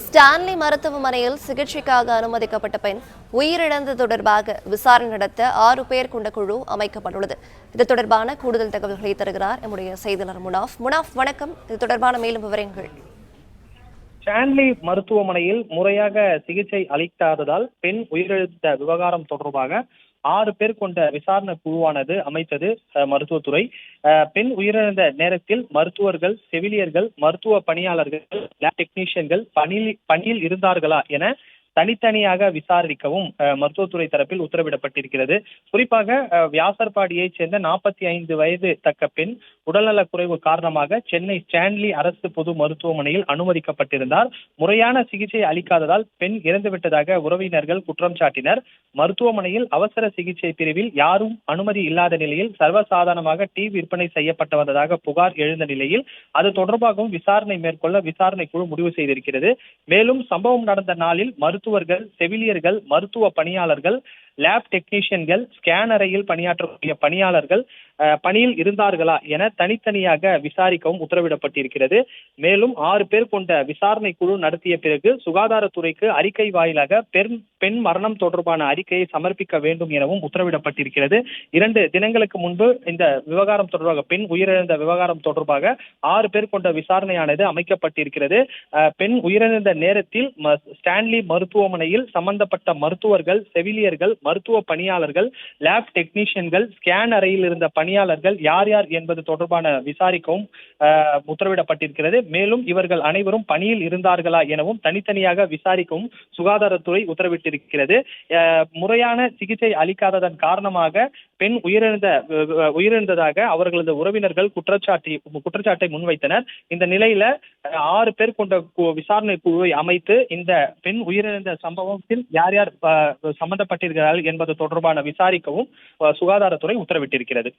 Stanley மருத்துவமனையில் சிகிச்சைக்காக அனுமதிக்கப்பட்ட பெண் உயிரிழந்தது தொடர்பாக விசாரணை நடத்த 6 பேர் கொண்ட குழு அமைக்கப்பட்டுள்ளது. இது தொடர்பான கூடுதல் தகவல்களை தருகிறார் நம்முடைய செய்தியாளர் முனாஃப். முனாஃப், வணக்கம். இது தொடர்பான மேலும் விவரங்கள். ஸ்டான்லி மருத்துவமனையில் முறையாக சிகிச்சை அளிக்காததால் பெண் உயிரிழந்த விவகாரம் தொடர்பாக 6 பேர் கொண்ட விசாரணை குழுவானது அமைத்தது மருத்துவத்துறை. பெண் உயிரிழந்த நேரத்தில் மருத்துவர்கள், செவிலியர்கள், மருத்துவ பணியாளர்கள், லேப் டெக்னீஷியன்கள் பணியில் இருந்தார்களா என தனித்தனியாக விசாரிக்கவும் மருத்துவத்துறை தரப்பில் உத்தரவிடப்பட்டிருக்கிறது. குறிப்பாக வியாசர்பாடியைச் சேர்ந்த 45 வயது தக்க பெண் உடல்நலக் குறைவு காரணமாக சென்னை ஸ்டான்லி அரசு பொது மருத்துவமனையில் அனுமதிக்கப்பட்டிருந்தார். முறையான சிகிச்சை அளிக்காததால் பெண் இறந்துவிட்டதாக உறவினர்கள் குற்றம் சாட்டினர். மருத்துவமனையில் அவசர சிகிச்சை பிரிவில் யாரும் அனுமதி இல்லாத நிலையில் சர்வசாதாரணமாக டீ விற்பனை செய்யப்பட்டு வந்ததாக புகார் எழுந்த நிலையில் அது தொடர்பாகவும் விசாரணை மேற்கொள்ள விசாரணை குழு முடிவு செய்திருக்கிறது. மேலும் சம்பவம் நடந்த நாளில் மருத்துவர்கள், செவிலியர்கள், மருத்துவ பணியாளர்கள், லேப் டெக்னீஷியன்கள், ஸ்கேன் அறையில் பணியாற்றக்கூடிய பணியாளர்கள் பணியில் இருந்தார்களா என தனித்தனியாக விசாரிக்கவும் உத்தரவிடப்பட்டிருக்கிறது. மேலும் 6 பேர் கொண்ட விசாரணை குழு நடத்திய பிறகு சுகாதாரத்துறைக்கு அறிக்கை வாயிலாக பெண் மரணம் தொடர்பான அறிக்கையை சமர்ப்பிக்க வேண்டும் எனவும் உத்தரவிடப்பட்டிருக்கிறது. 2 தினங்களுக்கு முன்பு இந்த விவகாரம் தொடர்பாக, பெண் உயிரிழந்த விவகாரம் தொடர்பாக 6 பேர் கொண்ட விசாரணையானது அமைக்கப்பட்டிருக்கிறது. பெண் உயிரிழந்த நேரத்தில் ஸ்டான்லி மருத்துவமனையில் சம்பந்தப்பட்ட மருத்துவர்கள், செவிலியர்கள், மருத்துவ பணியாளர்கள், லேப் டெக்னீஷியன்கள், ஸ்கேன் அறையில் இருந்த பணியாளர்கள் யார் யார் என்பது தொடர்பான விசாரிக்கவும் உத்தரவிடப்பட்டிருக்கிறது. மேலும் இவர்கள் அனைவரும் பணியில் இருந்தார்களா எனவும் தனித்தனியாக விசாரிக்கவும் சுகாதாரத்துறை உத்தரவிட்டிருக்கிறது. முறையான சிகிச்சை அளிக்காததன் காரணமாக பெண் உயிரிழந்ததாக அவர்களது உறவினர்கள் குற்றச்சாட்டை முன்வைத்தனர். இந்த நிலையில 6 பேர் கொண்ட விசாரணை குழுவை அமைத்து இந்த பெண் உயிரிழந்த சம்பவத்தில் யார் யார் சம்பந்தப்பட்டிருக்கிறார்கள் என்பது தொடர்பான விசாரிக்கவும் சுகாதாரத்துறை உத்தரவிட்டிருக்கிறது.